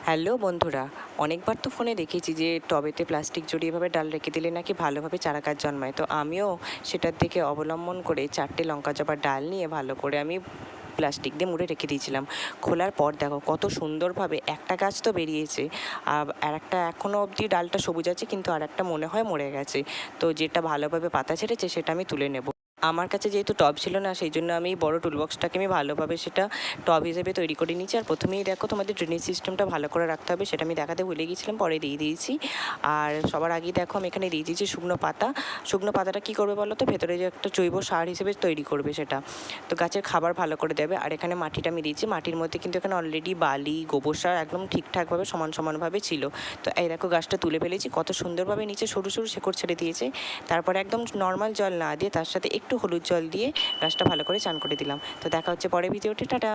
Hello বন্ধুরা, অনেকবার তো ফোনে দেখেছি যে টবেতে প্লাস্টিক জড়িয়ে এভাবে ডাল রেখে দিলে নাকি ভালোভাবে চারা গাছ জন্মায়। তো আমিও সেটার দিকে অবলম্বন করে 4টে লঙ্কা জবার ডাল নিয়ে ভালো করে আমি প্লাস্টিক দিয়ে মুড়ে রেখে দিয়েছিলাম। খোলার পর দেখো কত সুন্দরভাবে একটা গাছ তো বেরিয়েছে, আর একটা এখনও অবধি ডালটা সবুজ আছে, কিন্তু আর একটা মনে হয় মরে গেছে। তো যেটা ভালোভাবে পাতা ছেড়েছে সেটা আমি তুলে নেব। আমার কাছে যেহেতু টব ছিল না, সেই জন্য আমি বড় টুলবক্সটাকে আমি ভালোভাবে সেটা টব হিসেবে তৈরি করে নিয়েছি। আর প্রথমেই দেখো তোমাদের ড্রেনেজ সিস্টেমটা ভালো করে রাখতে হবে, সেটা আমি দেখাতে ভুলে গিয়েছিলাম, পরে দিয়ে দিয়েছি। আর সবার আগেই দেখো আমি এখানে দিয়ে দিয়েছি শুকনো পাতা। শুকনো পাতাটা কী করবে বলো তো, ভেতরে যে একটা জৈব সার হিসেবে তৈরি করবে সেটা, তো গাছের খাবার ভালো করে দেবে। আর এখানে মাটিটা আমি দিয়েছি, মাটির মধ্যে কিন্তু এখানে অলরেডি বালি গোবর সার একদম ঠিকঠাকভাবে সমান সমানভাবে ছিল। তো এই দেখো গাছটা তুলে ফেলেছি, কত সুন্দরভাবে নিচে সরু সরু শেকড় ছেড়ে দিয়েছে। তারপরে একদম নর্মাল জল না দিয়ে তার সাথে একটু হলুদ জল দিয়ে গাছটা ভালো করে চান করে দিলাম। তো দেখা হচ্ছে পরে ভিডিওতে, টাটা।